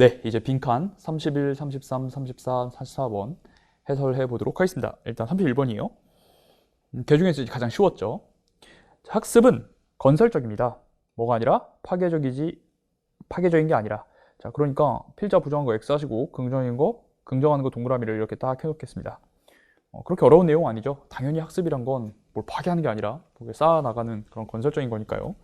네, 이제 빈칸 31, 33, 34, 44번 해설해 보도록 하겠습니다. 일단 31번이에요. 그 중에서 가장 쉬웠죠. 학습은 건설적입니다. 뭐가 아니라 파괴적인 게 아니라. 자, 그러니까 필자 부정한 거 X 하시고 긍정인 거, 긍정하는 거 동그라미를 이렇게 딱 해놓겠습니다. 그렇게 어려운 내용 아니죠. 당연히 학습이란 건 뭘 파괴하는 게 아니라 쌓아나가는 그런 건설적인 거니까요.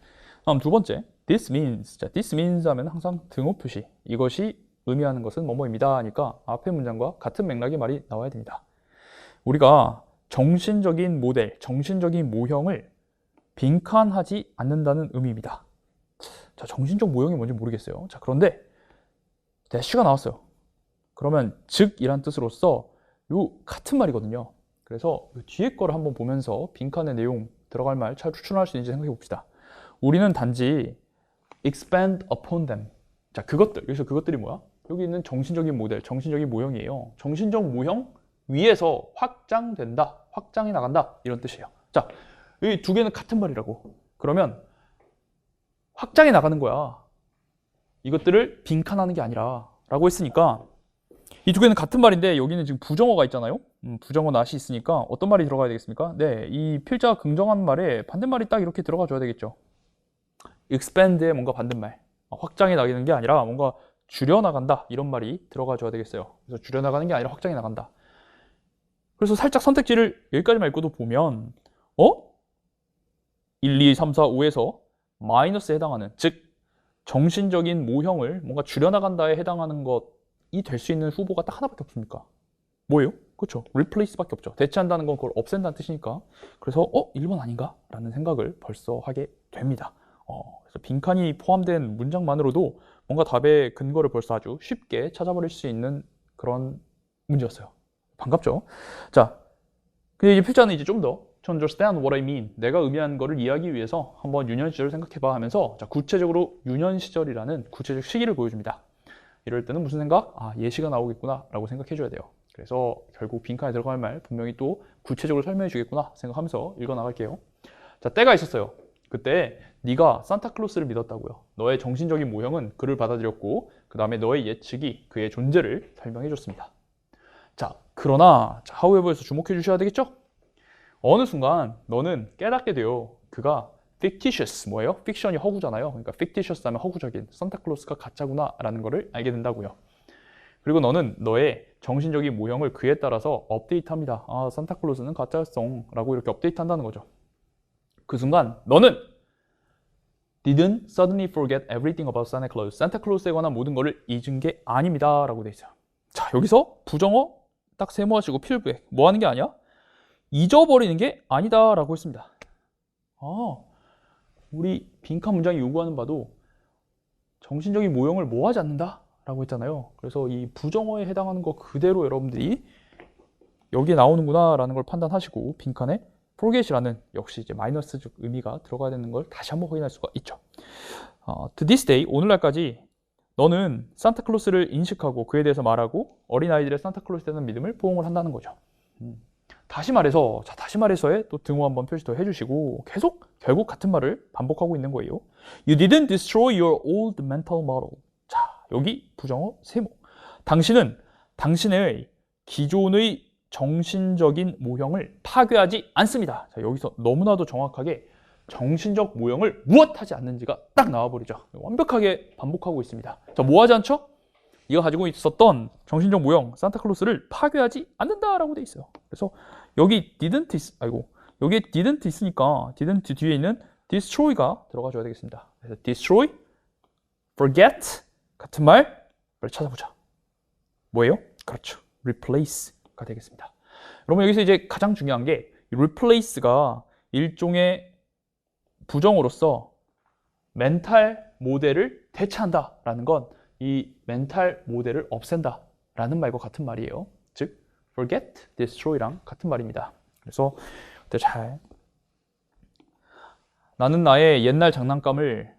다음 두 번째, this means. 자, this means 하면 항상 등호 표시. 이것이 의미하는 것은 뭐뭐입니다 하니까 앞의 문장과 같은 맥락의 말이 나와야 됩니다. 우리가 정신적인 모델, 정신적인 모형을 빈칸하지 않는다는 의미입니다. 자, 정신적 모형이 뭔지 모르겠어요. 자, 그런데 대시가 나왔어요. 그러면 즉이란 뜻으로서 요 같은 말이거든요. 그래서 뒤에 거를 한번 보면서 빈칸의 내용 들어갈 말 잘 추출할 수 있는지 생각해 봅시다. 우리는 단지 expand upon them. 자, 그것들. 여기서 그것들이 뭐야? 여기 있는 정신적인 모델, 정신적인 모형이에요. 정신적 모형 위에서 확장된다, 확장해 나간다 이런 뜻이에요. 자, 이 두 개는 같은 말이라고. 그러면 확장해 나가는 거야. 이것들을 빈칸하는 게 아니라 라고 했으니까 이 두 개는 같은 말인데 여기는 지금 부정어가 있잖아요. 부정어 not이 있으니까 어떤 말이 들어가야 되겠습니까? 네, 이 필자가 긍정한 말에 반대말이 딱 이렇게 들어가 줘야 되겠죠. expand의 뭔가 반대말, 확장해 나가는 게 아니라 뭔가 줄여나간다 이런 말이 들어가 줘야 되겠어요. 그래서 줄여나가는 게 아니라 확장해 나간다. 그래서 살짝 선택지를 여기까지만 읽고도 보면 1, 2, 3, 4, 5에서 마이너스에 해당하는, 즉 정신적인 모형을 뭔가 줄여나간다에 해당하는 것이 될 수 있는 후보가 딱 하나밖에 없습니까? 뭐예요? 그렇죠. replace밖에 없죠. 대체한다는 건 그걸 없앤다는 뜻이니까. 그래서 1번 아닌가? 라는 생각을 벌써 하게 됩니다. 그래서 빈칸이 포함된 문장만으로도 뭔가 답의 근거를 벌써 아주 쉽게 찾아버릴 수 있는 그런 문제였어요. 반갑죠? 자, 근데 이제 필자는 이제 좀 더 to understand what I mean, 내가 의미하는 거를 이해하기 위해서 한번 유년 시절을 생각해봐 하면서, 자, 구체적으로 유년 시절이라는 구체적 시기를 보여줍니다. 이럴 때는 무슨 생각? 예시가 나오겠구나 라고 생각해줘야 돼요. 그래서 결국 빈칸에 들어갈 말 분명히 또 구체적으로 설명해 주겠구나 생각하면서 읽어 나갈게요. 자, 때가 있었어요. 그때 네가 산타클로스를 믿었다고요. 너의 정신적인 모형은 그를 받아들였고 그 다음에 너의 예측이 그의 존재를 설명해 줬습니다. 자, 그러나 however에서 주목해 주셔야 되겠죠? 어느 순간 너는 깨닫게 돼요. 그가 fictitious, 뭐예요? 픽션이 허구잖아요. 그러니까 fictitious 하면 허구적인, 산타클로스가 가짜구나 라는 거를 알게 된다고요. 그리고 너는 너의 정신적인 모형을 그에 따라서 업데이트합니다. 산타클로스는 가짜였어 라고 이렇게 업데이트한다는 거죠. 그 순간 너는 didn't suddenly forget everything about Santa Claus. 산타클로스에 관한 모든 것을 잊은 게 아닙니다 라고 돼 있어요. 자, 여기서 부정어 딱 세모하시고 필부에 뭐 하는 게 아니야? 잊어버리는 게 아니다 라고 했습니다. 우리 빈칸 문장이 요구하는 바도 정신적인 모형을 뭐 하지 않는다 라고 했잖아요. 그래서 이 부정어에 해당하는 거 그대로 여러분들이 여기에 나오는구나 라는 걸 판단하시고 빈칸에 forget이라는 역시 이제 마이너스적 의미가 들어가야 되는 걸 다시 한번 확인할 수가 있죠. To this day, 오늘날까지 너는 산타클로스를 인식하고 그에 대해서 말하고 어린아이들의 산타클로스에 대한 믿음을 포옹을 한다는 거죠. 다시 말해서에 또 등호 한번 표시 더 해주시고 계속 결국 같은 말을 반복하고 있는 거예요. You didn't destroy your old mental model. 자, 여기 부정어 세모. 당신은 당신의 기존의 정신적인 모형을 파괴하지 않습니다. 자, 여기서 너무나도 정확하게 정신적 모형을 무엇하지 않는지가 딱 나와버리죠. 완벽하게 반복하고 있습니다. 자, 뭐 하지 않죠? 네가 가지고 있었던 정신적 모형 산타클로스를 파괴하지 않는다라고 돼 있어요. 그래서 여기 여기에 didn't 있으니까 didn't 뒤에 있는 destroy가 들어가 줘야 되겠습니다. 그래서 destroy, forget 같은 말을 찾아보자. 뭐예요? 그렇죠. replace가 되겠습니다. 여러분 여기서 이제 가장 중요한 게 replace가 일종의 부정어로서 멘탈 모델을 대체한다라는 건 이 멘탈 모델을 없앤다 라는 말과 같은 말이에요. 즉 forget, destroy랑 같은 말입니다. 그래서 나는 나의 옛날 장난감을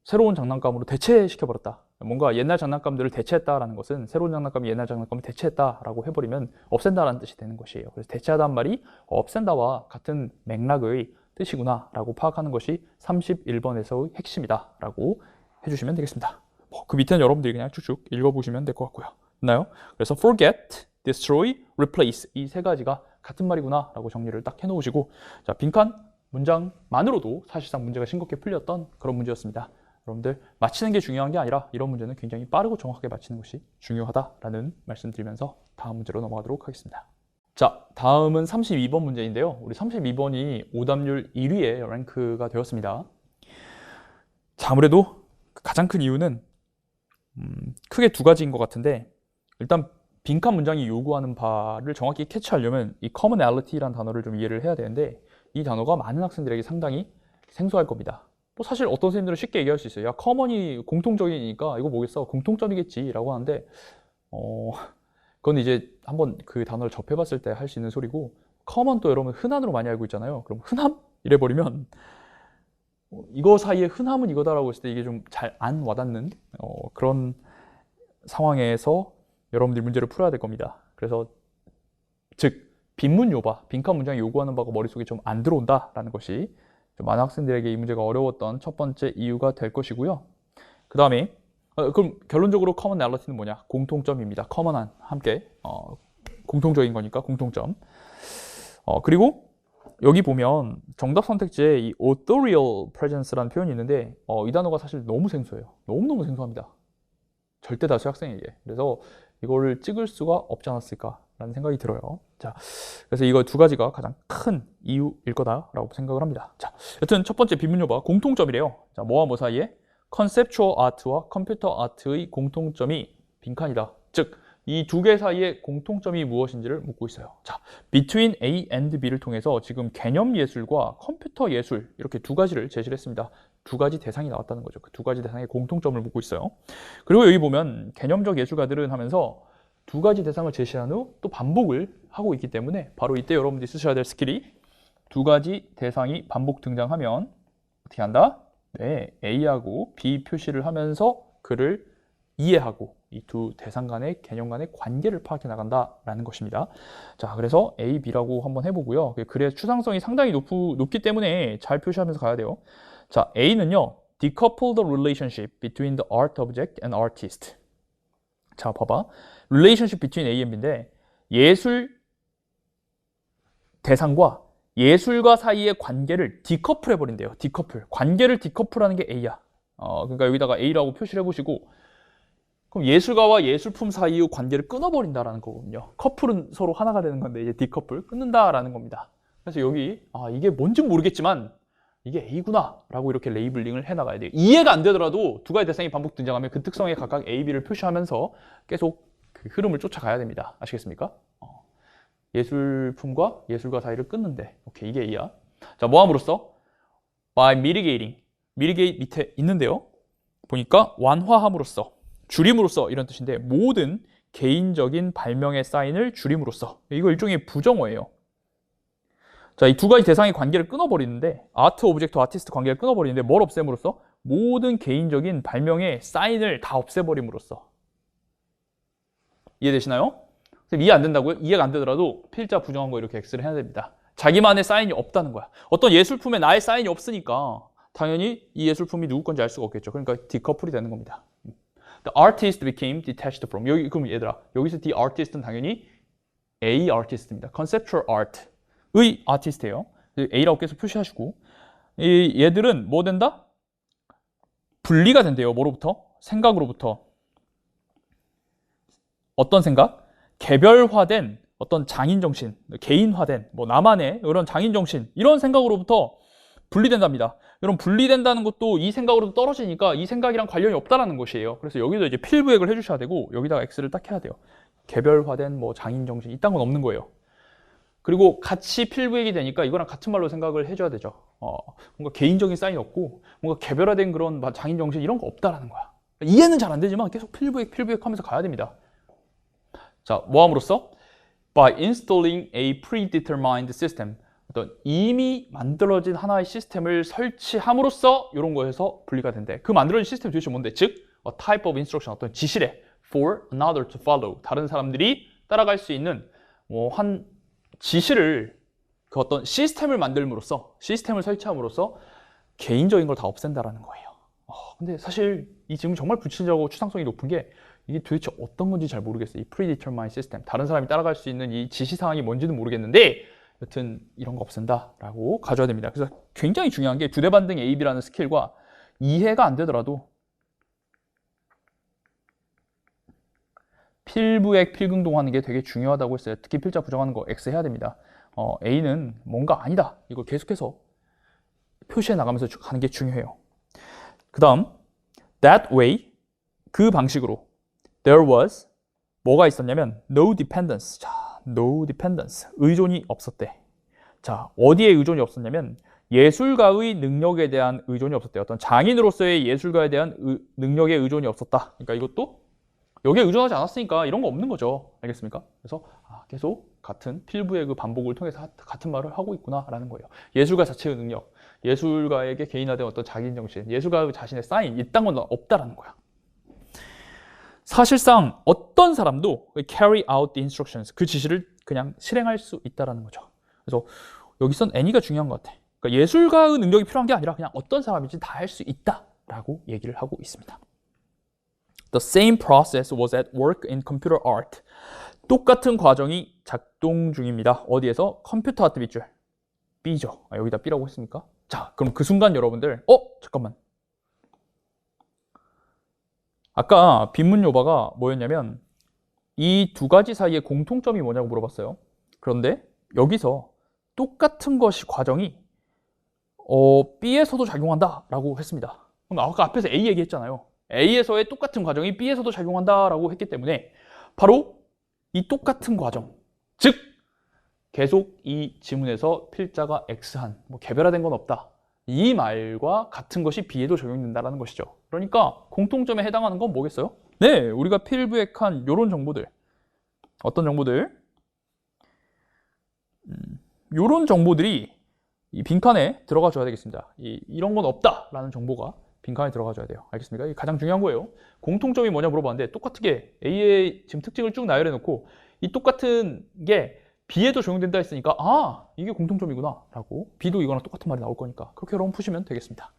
새로운 장난감으로 대체시켜버렸다. 뭔가 옛날 장난감들을 대체했다라는 것은 새로운 장난감이 옛날 장난감을 대체했다라고 해버리면 없앤다라는 뜻이 되는 것이에요. 그래서 대체하다는 말이 없앤다와 같은 맥락의 뜻이구나 라고 파악하는 것이 31번에서의 핵심이다 라고 해주시면 되겠습니다. 그 밑에는 여러분들이 그냥 쭉쭉 읽어보시면 될 것 같고요. 됐나요? 그래서 forget, destroy, replace 이 세 가지가 같은 말이구나 라고 정리를 딱 해놓으시고, 자, 빈칸 문장만으로도 사실상 문제가 싱겁게 풀렸던 그런 문제였습니다. 여러분들 맞히는 게 중요한 게 아니라 이런 문제는 굉장히 빠르고 정확하게 맞히는 것이 중요하다라는 말씀 드리면서 다음 문제로 넘어가도록 하겠습니다. 자, 다음은 32번 문제인데요. 우리 32번이 오답률 1위에 랭크가 되었습니다. 자, 아무래도 가장 큰 이유는 크게 두 가지인 것 같은데, 일단 빈칸 문장이 요구하는 바를 정확히 캐치하려면 이 commonality라는 단어를 좀 이해를 해야 되는데, 이 단어가 많은 학생들에게 상당히 생소할 겁니다. 뭐 사실 어떤 선생님들은 쉽게 얘기할 수 있어요. 야, common이 공통적이니까 이거 뭐겠어? 공통점이겠지 라고 하는데, 그건 이제 한번 그 단어를 접해봤을 때 할 수 있는 소리고, common 또 여러분 흔한으로 많이 알고 있잖아요. 그럼 흔함? 이래버리면 이거 사이에 흔함은 이거다라고 했을 때 이게 좀 잘 안 와닿는 그런 상황에서 여러분들이 문제를 풀어야 될 겁니다. 그래서 즉 빈문 요바, 빈칸 문장이 요구하는 바가 머릿속에 좀 안 들어온다라는 것이 많은 학생들에게 이 문제가 어려웠던 첫 번째 이유가 될 것이고요. 그 다음에 그럼 결론적으로 commonality는 뭐냐? 공통점입니다. common한, 함께 공통적인 거니까 공통점. 그리고 여기 보면 정답 선택지에 이 authorial presence라는 표현이 있는데 이 단어가 사실 너무 생소해요. 너무너무 생소합니다. 절대 다수 학생에게. 그래서 이거를 찍을 수가 없지 않았을까라는 생각이 들어요. 자, 그래서 이거 두 가지가 가장 큰 이유일 거다라고 생각을 합니다. 자, 여튼 첫 번째 빈문요바 공통점이래요. 자, 뭐와 뭐 사이에? 컨셉추얼 아트와 컴퓨터 아트의 공통점이 빈칸이다. 즉, 이 두 개 사이의 공통점이 무엇인지를 묻고 있어요. 자, between A and B를 통해서 지금 개념 예술과 컴퓨터 예술 이렇게 두 가지를 제시를 했습니다. 두 가지 대상이 나왔다는 거죠. 그 두 가지 대상의 공통점을 묻고 있어요. 그리고 여기 보면 개념적 예술가들은 하면서 두 가지 대상을 제시한 후 또 반복을 하고 있기 때문에 바로 이때 여러분들이 쓰셔야 될 스킬이 두 가지 대상이 반복 등장하면 어떻게 한다? 네, A하고 B 표시를 하면서 그를 이해하고 이 두 대상 간의 개념 간의 관계를 파악해 나간다라는 것입니다. 자, 그래서 A, B라고 한번 해보고요. 글의 추상성이 상당히 높기 때문에 잘 표시하면서 가야 돼요. 자, A는요, decouple the relationship between the art object and artist. 자, 봐봐. relationship between A and B인데 예술 대상과 예술가 사이의 관계를 디커플 해버린대요. 디커플. 관계를 디커플하는 게 A야. 그러니까 여기다가 A라고 표시를 해보시고, 그럼 예술가와 예술품 사이의 관계를 끊어버린다라는 거거든요. 커플은 서로 하나가 되는 건데 이제 디커플 끊는다라는 겁니다. 그래서 여기 이게 뭔진 모르겠지만 이게 A구나 라고 이렇게 레이블링을 해나가야 돼요. 이해가 안 되더라도 두 가지 대상이 반복 등장하면 그 특성에 각각 A, B를 표시하면서 계속 그 흐름을 쫓아가야 됩니다. 아시겠습니까? 예술품과 예술가 사이를 끊는데, 오케이, 이게 A야. 자, 뭐함으로써? by mitigating. mitigate 밑에 있는데요. 보니까 완화함으로써, 줄임으로써 이런 뜻인데 모든 개인적인 발명의 사인을 줄임으로써. 이거 일종의 부정어예요. 자, 이 두 가지 대상의 관계를 끊어버리는데 아트 오브젝트 아티스트 관계를 끊어버리는데 뭘 없앰으로써? 모든 개인적인 발명의 사인을 다 없애버림으로써. 이해되시나요? 이해 안 된다고요? 이해가 안 되더라도 필자 부정한 거 이렇게 X를 해야 됩니다. 자기만의 사인이 없다는 거야. 어떤 예술품에 나의 사인이 없으니까 당연히 이 예술품이 누구 건지 알 수가 없겠죠. 그러니까 디커플이 되는 겁니다. The artist became detached from. 여기 그럼 얘들아, 여기서 the artist는 당연히 A artist입니다. conceptual art의 아티스트예요. A라고 계속 표시하시고, 이 얘들은 뭐 된다? 분리가 된대요. 뭐로부터? 생각으로부터. 어떤 생각? 개별화된 어떤 장인정신, 개인화된 뭐 나만의 이런 장인정신, 이런 생각으로부터 분리된답니다. 여러분, 분리된다는 것도 이 생각으로도 떨어지니까 이 생각이랑 관련이 없다라는 것이에요. 그래서 여기도 이제 필부액을 해주셔야 되고 여기다가 X를 딱 해야 돼요. 개별화된 뭐 장인정신, 이딴 건 없는 거예요. 그리고 같이 필부액이 되니까 이거랑 같은 말로 생각을 해줘야 되죠. 뭔가 개인적인 사인이 없고 뭔가 개별화된 그런 장인정신 이런 거 없다라는 거야. 이해는 잘 안 되지만 계속 필부액 하면서 가야 됩니다. 자, 뭐함으로써? By installing a predetermined system. 어떤 이미 만들어진 하나의 시스템을 설치함으로써 이런 거에서 분리가 된대. 그 만들어진 시스템이 도대체 뭔데? 즉, a type of instruction, 어떤 지시래. For another to follow. 다른 사람들이 따라갈 수 있는 한 지시를, 그 어떤 시스템을 만들므로써, 시스템을 설치함으로써 개인적인 걸 다 없앤다라는 거예요. 근데 사실 이 질문 정말 구체적이고 추상성이 높은 게 이게 도대체 어떤 건지 잘 모르겠어요. 이 predetermined system. 다른 사람이 따라갈 수 있는 이 지시사항이 뭔지는 모르겠는데 여튼 이런 거 없앤다 라고 가져야 됩니다. 그래서 굉장히 중요한 게 두 대 반등 A, B라는 스킬과 이해가 안 되더라도 필부액 필긍동하는 게 되게 중요하다고 했어요. 특히 필자 부정하는 거 X 해야 됩니다. A는 뭔가 아니다. 이걸 계속해서 표시해 나가면서 가는 게 중요해요. 그 다음 that way, 그 방식으로 there was, 뭐가 있었냐면 no dependence. 자, no dependence, 의존이 없었대. 자, 어디에 의존이 없었냐면 예술가의 능력에 대한 의존이 없었대. 어떤 장인으로서의 예술가에 대한 능력에 의존이 없었다. 그러니까 이것도 여기에 의존하지 않았으니까 이런 거 없는 거죠. 알겠습니까? 그래서 계속 같은 필부의 그 반복을 통해서 같은 말을 하고 있구나라는 거예요. 예술가 자체의 능력, 예술가에게 개인화된 어떤 자기 정신, 예술가 자신의 사인, 이딴 건 없다라는 거야. 사실상 어떤 사람도 carry out the instructions, 그 지시를 그냥 실행할 수 있다라는 거죠. 그래서 여기선 any가 중요한 것 같아. 그러니까 예술가의 능력이 필요한 게 아니라 그냥 어떤 사람이든 다 할 수 있다라고 얘기를 하고 있습니다. The same process was at work in computer art. 똑같은 과정이 작동 중입니다. 어디에서? 컴퓨터 아트 밑줄. B죠. 여기다 B라고 했습니까? 자, 그럼 그 순간 여러분들 잠깐만. 아까 빈문요바가 뭐였냐면 이 두 가지 사이의 공통점이 뭐냐고 물어봤어요. 그런데 여기서 똑같은 것이 과정이 B에서도 작용한다라고 했습니다. 그럼 아까 앞에서 A 얘기했잖아요. A에서의 똑같은 과정이 B에서도 작용한다라고 했기 때문에 바로 이 똑같은 과정, 즉 계속 이 지문에서 필자가 X한, 개별화된 건 없다. 이 말과 같은 것이 B에도 적용된다는 것이죠. 그러니까 공통점에 해당하는 건 뭐겠어요? 네, 우리가 필부액한 이런 정보들. 어떤 정보들? 이런 정보들이 이 빈칸에 들어가 줘야 되겠습니다. 이런 건 없다라는 정보가 빈칸에 들어가 줘야 돼요. 알겠습니까? 이게 가장 중요한 거예요. 공통점이 뭐냐 물어봤는데 똑같은 게 A의 지금 특징을 쭉 나열해 놓고 이 똑같은 게 B에도 적용된다 했으니까 이게 공통점이구나 라고, B도 이거랑 똑같은 말이 나올 거니까 그렇게 여러분 푸시면 되겠습니다.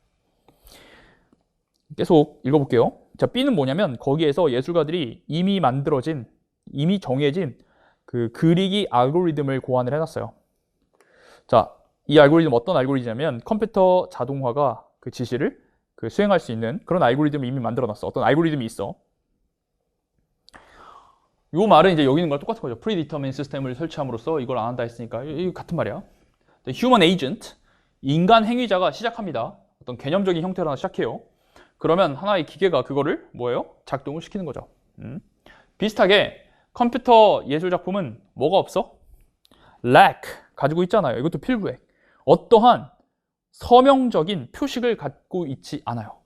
계속 읽어볼게요. 자, B는 뭐냐면 거기에서 예술가들이 이미 정해진 그 그리기 알고리즘을 고안을 해놨어요. 자, 이 알고리즘 어떤 알고리즘이냐면 컴퓨터 자동화가 그 지시를 수행할 수 있는 그런 알고리즘을 이미 만들어놨어. 어떤 알고리즘이 있어. 이 말은 이제 여기 있는 거랑 똑같은 거죠. predetermined 시스템을 설치함으로써 이걸 안 한다 했으니까 이거 같은 말이야. human agent, 인간 행위자가 시작합니다. 어떤 개념적인 형태로 하나 시작해요. 그러면 하나의 기계가 그거를 작동을 시키는 거죠. 비슷하게 컴퓨터 예술 작품은 뭐가 없어? lack 가지고 있잖아요. 이것도 필부액. 어떠한 서명적인 표식을 갖고 있지 않아요.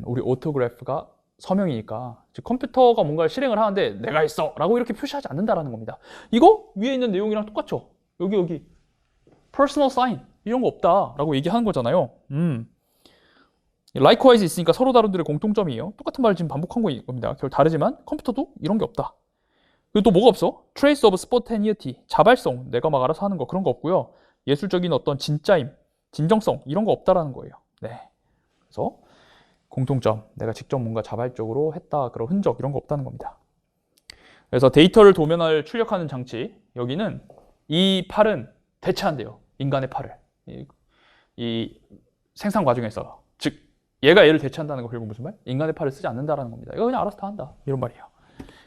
우리 오토그래프가 서명이니까, 즉 컴퓨터가 뭔가를 실행을 하는데 내가 했어 라고 이렇게 표시하지 않는다라는 겁니다. 이거 위에 있는 내용이랑 똑같죠? 여기 personal sign 이런 거 없다라고 얘기하는 거잖아요. likewise 있으니까 서로 다른들의 공통점이에요. 똑같은 말을 지금 반복한 겁니다. 결국 다르지만 컴퓨터도 이런 게 없다. 그리고 또 뭐가 없어? trace of spontaneity, 자발성, 내가 막 알아서 하는 거, 그런 거 없고요. 예술적인 어떤 진짜임, 진정성 이런 거 없다라는 거예요. 네. 그래서 공통점, 내가 직접 뭔가 자발적으로 했다 그런 흔적 이런 거 없다는 겁니다. 그래서 데이터를 도면을 출력하는 장치, 여기는 이 팔은 대체한대요. 인간의 팔을. 이 생산 과정에서, 즉 얘가 얘를 대체한다는 거 결국 무슨 말? 인간의 팔을 쓰지 않는다라는 겁니다. 이거 그냥 알아서 다 한다 이런 말이에요.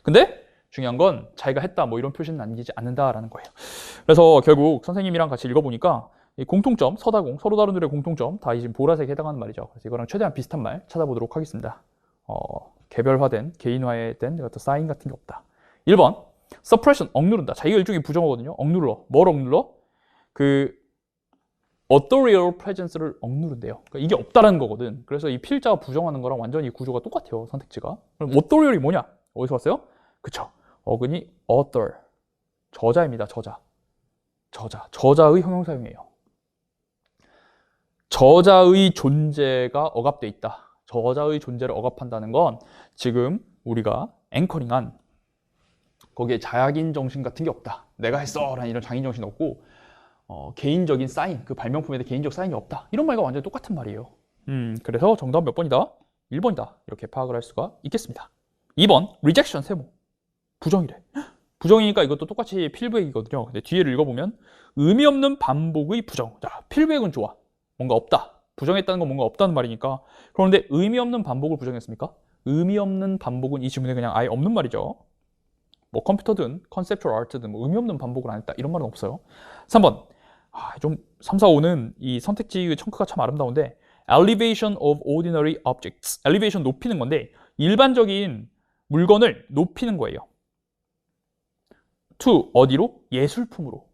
근데 중요한 건 자기가 했다 이런 표시는 남기지 않는다라는 거예요. 그래서 결국 선생님이랑 같이 읽어보니까 이 공통점, 서다공, 서로 다른들의 공통점 다 지금 보라색에 해당하는 말이죠. 그래서 이거랑 최대한 비슷한 말 찾아보도록 하겠습니다. 개별화된, 개인화된 어떤 사인 같은 게 없다. 1번, suppression, 억누른다. 자, 이거 일종의 부정어거든요. 억눌러. 뭘 억눌러? 그 authorial presence를 억누른대요. 그러니까 이게 없다라는 거거든. 그래서 이 필자가 부정하는 거랑 완전히 구조가 똑같아요. 선택지가. 그럼 authorial이 뭐냐? 어디서 왔어요? 그쵸. 어근이 author. 저자입니다. 저자의 형용사용이에요. 저자의 존재가 억압돼 있다. 저자의 존재를 억압한다는 건 지금 우리가 앵커링한 거기에 자약인 정신 같은 게 없다. 내가 했어 라는 이런 장인 정신 없고 개인적인 사인, 그 발명품에 대해 개인적 사인이 없다. 이런 말과 완전히 똑같은 말이에요. 그래서 정답 몇 번이다? 1번이다. 이렇게 파악을 할 수가 있겠습니다. 2번, rejection 세모. 부정이래. 부정이니까 이것도 똑같이 필브액이거든요. 근데 뒤에를 읽어보면 의미 없는 반복의 부정. 자, 필브액은 좋아. 뭔가 없다. 부정했다는 건 뭔가 없다는 말이니까. 그런데 의미 없는 반복을 부정했습니까? 의미 없는 반복은 이 지문에 그냥 아예 없는 말이죠. 뭐 컴퓨터든 컨셉추얼 아트든 뭐 의미 없는 반복을 안 했다. 이런 말은 없어요. 3번. 좀 3, 4, 5는 이 선택지의 청크가 참 아름다운데 elevation of ordinary objects. elevation 높이는 건데 일반적인 물건을 높이는 거예요. to 어디로? 예술품으로.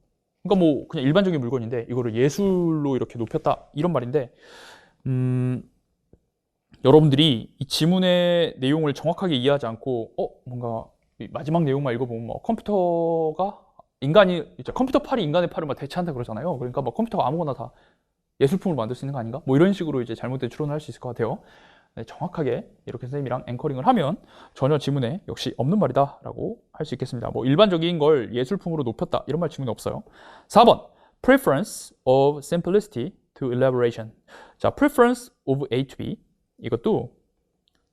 그러니까 뭐 그냥 일반적인 물건인데 이거를 예술로 이렇게 높였다 이런 말인데 여러분들이 이 지문의 내용을 정확하게 이해하지 않고 뭔가 마지막 내용만 읽어보면 뭐 컴퓨터가 이제 컴퓨터 팔이 인간의 팔을 막 대체한다 그러잖아요. 그러니까 뭐 컴퓨터가 아무거나 다 예술품을 만들 수 있는 거 아닌가? 뭐 이런 식으로 이제 잘못된 추론을 할 수 있을 것 같아요. 네, 정확하게 이렇게 선생님이랑 앵커링을 하면 전혀 지문에 역시 없는 말이다 라고 할 수 있겠습니다. 뭐 일반적인 걸 예술품으로 높였다 이런 말 지문에 없어요. 4번 preference of simplicity to elaboration. 자, preference of A to B 이것도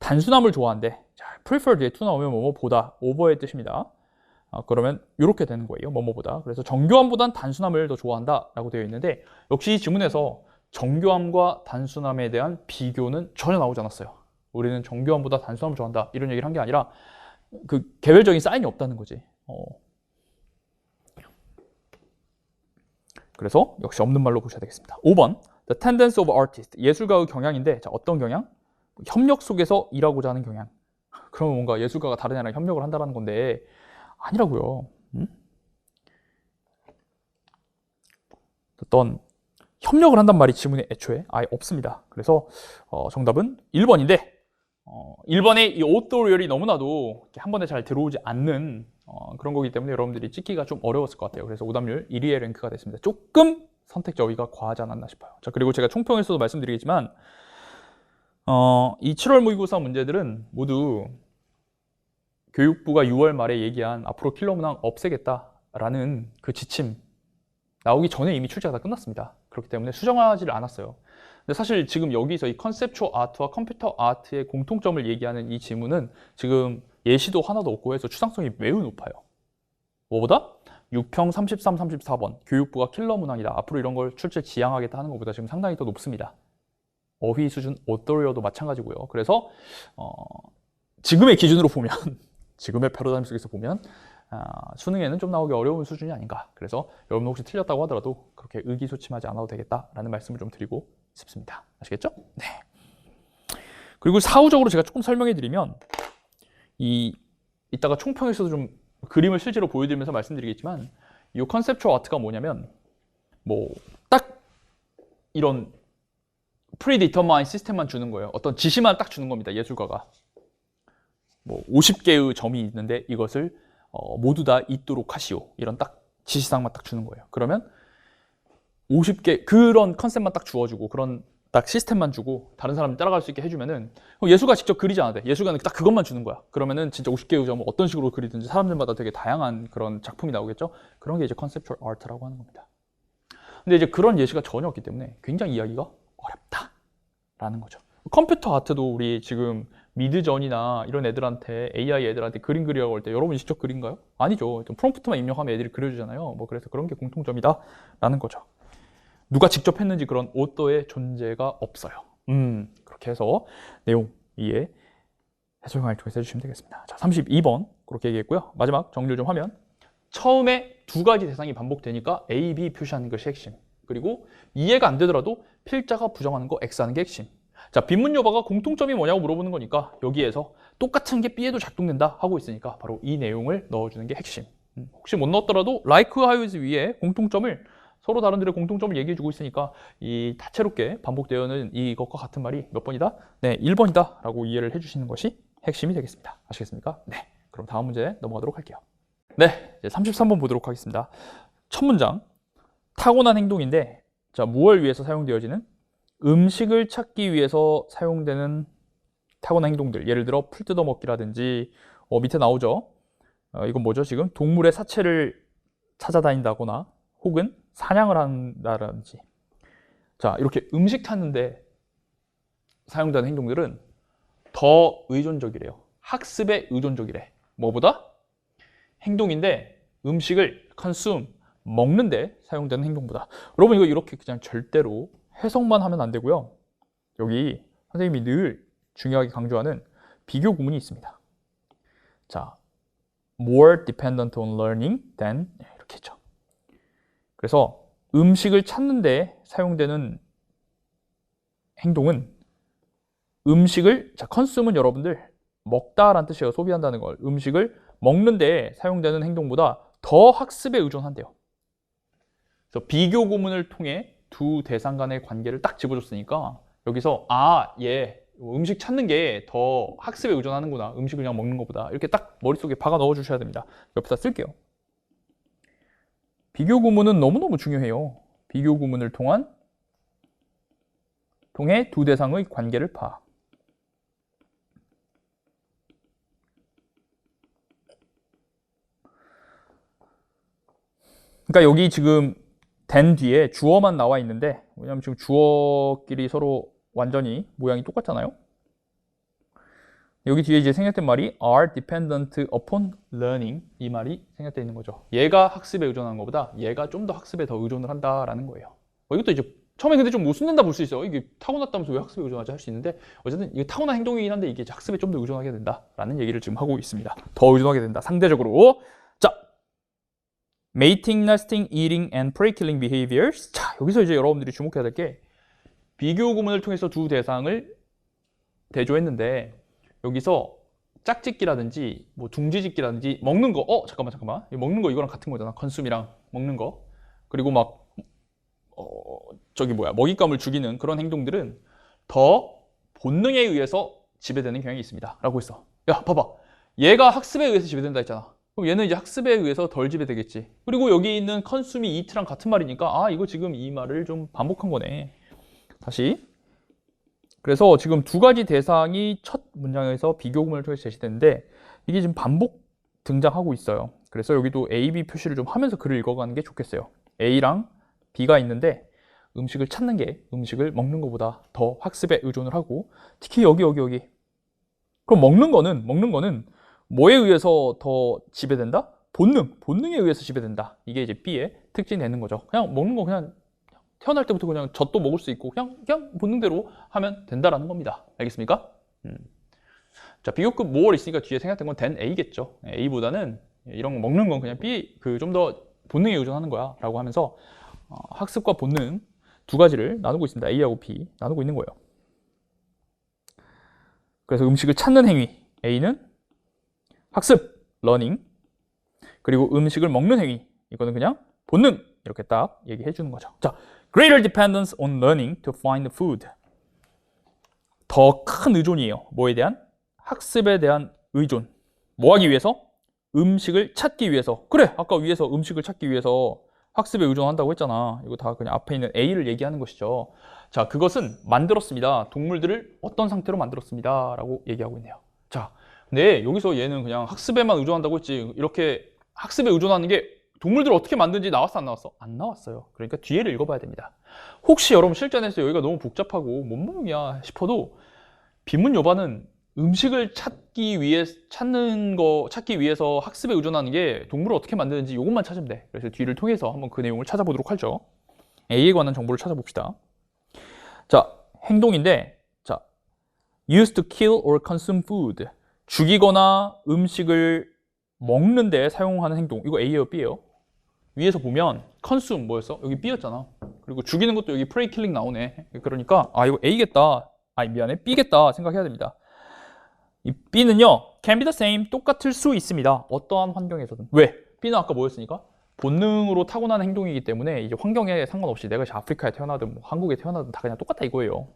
단순함을 좋아한대. 자, prefer 뒤에 to 나오면 뭐뭐보다 over의 뜻입니다. 그러면 이렇게 되는 거예요. 뭐뭐보다. 그래서 정교함보단 단순함을 더 좋아한다 라고 되어 있는데 역시 이 지문에서 정교함과 단순함에 대한 비교는 전혀 나오지 않았어요. 우리는 정교함보다 단순함을 좋아한다 이런 얘기를 한 게 아니라 그 개별적인 사인이 없다는 거지. 그래서 역시 없는 말로 보셔야 되겠습니다. 5번 The tendency of artist. 예술가의 경향인데 자, 어떤 경향? 협력 속에서 일하고자 하는 경향. 그러면 뭔가 예술가가 다른 애랑 협력을 한다는 건데 아니라고요. 어떤 협력을 한단 말이 지문에 애초에 아예 없습니다. 그래서 정답은 1번인데 1번의 이 오토리얼이 너무나도 한 번에 잘 들어오지 않는 그런 거기 때문에 여러분들이 찍기가 좀 어려웠을 것 같아요. 그래서 오답률 1위에 랭크가 됐습니다. 조금 선택 저기가 과하지 않았나 싶어요. 자, 그리고 제가 총평에서도 말씀드리겠지만 이 7월 모의고사 문제들은 모두 교육부가 6월 말에 얘기한 앞으로 킬러 문항 없애겠다라는 그 지침 나오기 전에 이미 출제가 다 끝났습니다. 그렇기 때문에 수정하지를 않았어요. 근데 사실 지금 여기서 이 컨셉추얼 아트와 컴퓨터 아트의 공통점을 얘기하는 이 지문은 지금 예시도 하나도 없고 해서 추상성이 매우 높아요. 뭐보다? 6평 33, 34번 교육부가 킬러 문항이다. 앞으로 이런 걸 출제 지향하겠다 하는 것보다 지금 상당히 더 높습니다. 어휘 수준, 오토리어도 마찬가지고요. 그래서 지금의 기준으로 보면 지금의 패러다임 속에서 보면 수능에는 좀 나오기 어려운 수준이 아닌가. 그래서 여러분 혹시 틀렸다고 하더라도 그렇게 의기소침하지 않아도 되겠다라는 말씀을 좀 드리고 싶습니다. 아시겠죠? 네. 그리고 사후적으로 제가 조금 설명해 드리면 이따가 총평에서도 좀 그림을 실제로 보여드리면서 말씀드리겠지만 이 컨셉추얼 아트가 뭐냐면 뭐 딱 이런 프리디터마인 시스템만 주는 거예요. 어떤 지시만 딱 주는 겁니다. 예술가가. 뭐 50개의 점이 있는데 이것을 모두 다 있도록 하시오. 이런 딱 지시사항만 딱 주는 거예요. 그러면 50개 그런 컨셉만 딱 주어주고 그런 딱 시스템만 주고 다른 사람이 따라갈 수 있게 해주면은 예술가 직접 그리지 않아도 돼. 예술가는 딱 그것만 주는 거야. 그러면은 진짜 50개의 점을 어떤 식으로 그리든지 사람들마다 되게 다양한 그런 작품이 나오겠죠. 그런 게 이제 컨셉추얼 아트라고 하는 겁니다. 근데 이제 그런 예시가 전혀 없기 때문에 굉장히 이야기가 어렵다라는 거죠. 컴퓨터 아트도 우리 지금 미드전이나 이런 애들한테 AI 애들한테 그림 그리라고 할 때 여러분이 직접 그린가요? 아니죠. 프롬프트만 입력하면 애들이 그려주잖아요. 뭐 그래서 그런 게 공통점이다라는 거죠. 누가 직접 했는지 그런 오더의 존재가 없어요. 그렇게 해서 내용 이해 해설강을 통해서 해주시면 되겠습니다. 자, 32번 그렇게 얘기했고요. 마지막 정리를 좀 하면 처음에 두 가지 대상이 반복되니까 A, B 표시하는 것이 핵심. 그리고 이해가 안 되더라도 필자가 부정하는 거 X하는 게 핵심. 자, 빈문 여바가 공통점이 뭐냐고 물어보는 거니까 여기에서 똑같은 게 B에도 작동된다 하고 있으니까 바로 이 내용을 넣어주는 게 핵심. 혹시 못 넣었더라도 like, how is 위에 공통점을 서로 다른들의 공통점을 얘기해주고 있으니까 이 다채롭게 반복되어는 이것과 같은 말이 몇 번이다? 네, 1번이다 라고 이해를 해주시는 것이 핵심이 되겠습니다. 아시겠습니까? 네, 그럼 다음 문제 넘어가도록 할게요. 네, 이제 33번 보도록 하겠습니다. 첫 문장, 타고난 행동인데 자, 무엇을 위해서 사용되어지는? 음식을 찾기 위해서 사용되는 타고난 행동들, 예를 들어 풀 뜯어먹기라든지 밑에 나오죠. 이건 뭐죠? 지금 동물의 사체를 찾아다닌다거나 혹은 사냥을 한다든지 자, 이렇게 음식 찾는데 사용되는 행동들은 더 의존적이래요. 학습에 의존적이래. 뭐보다? 행동인데 음식을 consume, 먹는데 사용되는 행동보다. 여러분 이거 이렇게 그냥 절대로 해석만 하면 안 되고요. 여기 선생님이 늘 중요하게 강조하는 비교 구문이 있습니다. 자, more dependent on learning than 이렇게 했죠. 그래서 음식을 찾는데 사용되는 행동은 음식을, 자, consume은 여러분들 먹다라는 뜻이에요. 소비한다는 걸. 음식을 먹는데 사용되는 행동보다 더 학습에 의존한대요. 그래서 비교 구문을 통해 두 대상 간의 관계를 딱 집어줬으니까 여기서 얘 음식 찾는 게 더 학습에 의존하는구나. 음식을 그냥 먹는 것보다. 이렇게 딱 머릿속에 박아 넣어 주셔야 됩니다. 옆에다 쓸게요. 비교 구문은 너무너무 중요해요. 비교 구문을 통해 두 대상의 관계를 파. 그러니까 여기 지금 된 뒤에 주어만 나와 있는데, 왜냐면 지금 주어끼리 서로 완전히 모양이 똑같잖아요. 여기 뒤에 이제 생략된 말이 are dependent upon learning, 이 말이 생략되어 있는 거죠. 얘가 학습에 의존하는 것보다 얘가 좀 더 학습에 더 의존을 한다라는 거예요. 이것도 이제 처음에 근데 좀 모순된다 볼 수 있어요. 이게 타고났다면서 왜 학습에 의존하지 할 수 있는데, 어쨌든 이게 타고난 행동이긴 한데 이게 학습에 좀 더 의존하게 된다라는 얘기를 지금 하고 있습니다. 더 의존하게 된다, 상대적으로. 자, mating, nesting, eating, and prey-killing behaviors. 자, 여기서 이제 여러분들이 주목해야 될 게 비교 구문을 통해서 두 대상을 대조했는데, 여기서 짝짓기라든지 뭐 둥지짓기라든지 먹는 거, 잠깐만 먹는 거 이거랑 같은 거잖아. consume이랑 먹는 거. 그리고 막 먹잇감을 죽이는 그런 행동들은 더 본능에 의해서 지배되는 경향이 있습니다 라고 했어. 야, 봐봐, 얘가 학습에 의해서 지배된다 했잖아. 그럼 얘는 이제 학습에 의해서 덜 지배되겠지. 그리고 여기 있는 consume이 eat랑 같은 말이니까 이거 지금 이 말을 좀 반복한 거네. 다시. 그래서 지금 두 가지 대상이 첫 문장에서 비교 구문을 통해서 제시되는데 이게 지금 반복 등장하고 있어요. 그래서 여기도 A, B 표시를 좀 하면서 글을 읽어가는 게 좋겠어요. A랑 B가 있는데 음식을 찾는 게 음식을 먹는 것보다 더 학습에 의존을 하고, 특히 여기. 그럼 먹는 거는 뭐에 의해서 더 지배된다? 본능에 의해서 지배된다. 이게 이제 B의 특징이 되는 거죠. 그냥 먹는 거 그냥 태어날 때부터 그냥 젖도 먹을 수 있고 그냥 본능대로 하면 된다라는 겁니다. 알겠습니까? 자, 비교급 more 있으니까 뒤에 생각된 건 then A겠죠. A보다는 이런 거 먹는 건 그냥 B, 좀 더 본능에 의존하는 거야 라고 하면서 학습과 본능 두 가지를 나누고 있습니다. A하고 B 나누고 있는 거예요. 그래서 음식을 찾는 행위 A는 학습, learning. 그리고 음식을 먹는 행위, 이거는 그냥 본능. 이렇게 딱 얘기해 주는 거죠. 자, greater dependence on learning to find food. 더 큰 의존이에요. 뭐에 대한? 학습에 대한 의존. 뭐 하기 위해서? 음식을 찾기 위해서. 그래, 아까 위에서 음식을 찾기 위해서 학습에 의존한다고 했잖아. 이거 다 그냥 앞에 있는 A를 얘기하는 것이죠. 자, 그것은 만들었습니다. 동물들을 어떤 상태로 만들었습니다 라고 얘기하고 있네요. 자, 근데 여기서 얘는 그냥 학습에만 의존한다고 했지, 이렇게 학습에 의존하는 게 동물들을 어떻게 만든지 나왔어, 안 나왔어? 안 나왔어요. 그러니까 뒤에를 읽어봐야 됩니다. 혹시 여러분 실전에서 여기가 너무 복잡하고 뭔 싶어도 빈문 요반은 음식을 찾기 위해서 학습에 의존하는 게 동물을 어떻게 만드는지 이것만 찾으면 돼. 그래서 뒤를 통해서 한번 그 내용을 찾아보도록 하죠. A에 관한 정보를 찾아봅시다. 자, 행동인데, 자, used to kill or consume food. 죽이거나 음식을 먹는데 사용하는 행동. 이거 A예요, B예요? 위에서 보면 consume 뭐였어? 여기 B였잖아. 그리고 죽이는 것도 여기 prey killing 나오네. 그러니까 이거 A겠다. 미안해, B겠다 생각해야 됩니다. 이 B는요, can be the same, 똑같을 수 있습니다. 어떠한 환경에서든. 왜? B는 아까 뭐였으니까? 본능으로 타고난 행동이기 때문에 이제 환경에 상관없이 내가 아프리카에 태어나든 뭐 한국에 태어나든 다 그냥 똑같다 이거예요.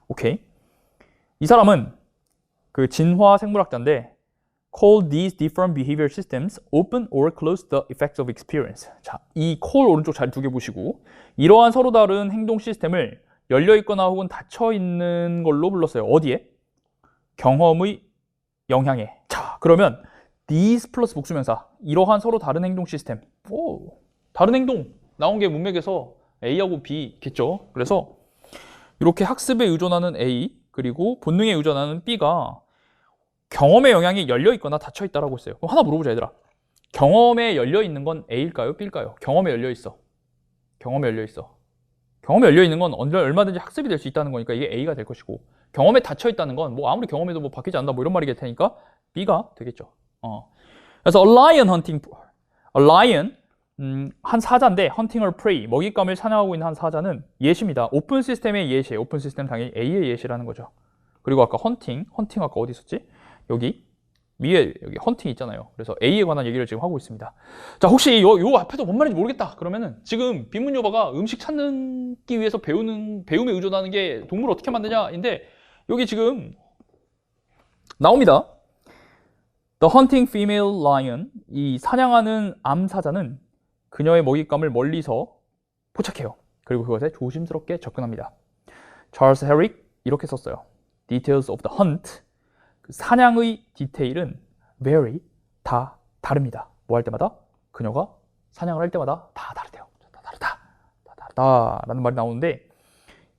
오케이. 이 사람은 그 진화 생물학자인데 call these different behavior systems open or close the effects of experience. 자, 이 call 오른쪽 자리 두 개 보시고 이러한 서로 다른 행동 시스템을 열려 있거나 혹은 닫혀 있는 걸로 불렀어요. 어디에? 경험의 영향에. 자, 그러면 these 플러스 복수명사, 이러한 서로 다른 행동 시스템. 다른 행동 나온 게 문맥에서 A하고 B겠죠. 그래서 이렇게 학습에 의존하는 A 그리고 본능에 의존하는 B가 경험의 영향이 열려 있거나 닫혀 있다라고 했어요. 그럼 하나 물어보자 얘들아. 경험에 열려 있는 건 A일까요? B일까요? 경험에 열려 있어. 경험에 열려 있어. 경험에 열려 있는 건 얼마든지 학습이 될 수 있다는 거니까 이게 A가 될 것이고, 경험에 닫혀 있다는 건 뭐 아무리 경험해도 뭐 바뀌지 않는다 뭐 이런 말이겠 테니까 B가 되겠죠. 그래서 a lion hunting, a lion 한 사자인데 hunting or prey 먹잇감을 사냥하고 있는 한 사자는 예시입니다. 오픈 시스템의 예시예요. 오픈 시스템 당연히 A의 예시라는 거죠. 그리고 아까 헌팅 아까 어디 있었지? 여기 위에 여기 헌팅 있잖아요. 그래서 A에 관한 얘기를 지금 하고 있습니다. 자, 혹시 요 앞에도 뭔 말인지 모르겠다. 그러면은 지금 빈문요바가 음식 찾기 위해서 배움에 의존하는 게 동물을 어떻게 만드냐인데 여기 지금 나옵니다. The hunting female lion, 이 사냥하는 암사자는 그녀의 먹잇감을 멀리서 포착해요. 그리고 그것에 조심스럽게 접근합니다. 찰스 헤릭 이렇게 썼어요. Details of the hunt, 그 사냥의 디테일은 vary, 다 다릅니다. 뭐 할 때마다? 그녀가 사냥을 할 때마다 다 다르대요. 다 다르다 라는 말이 나오는데,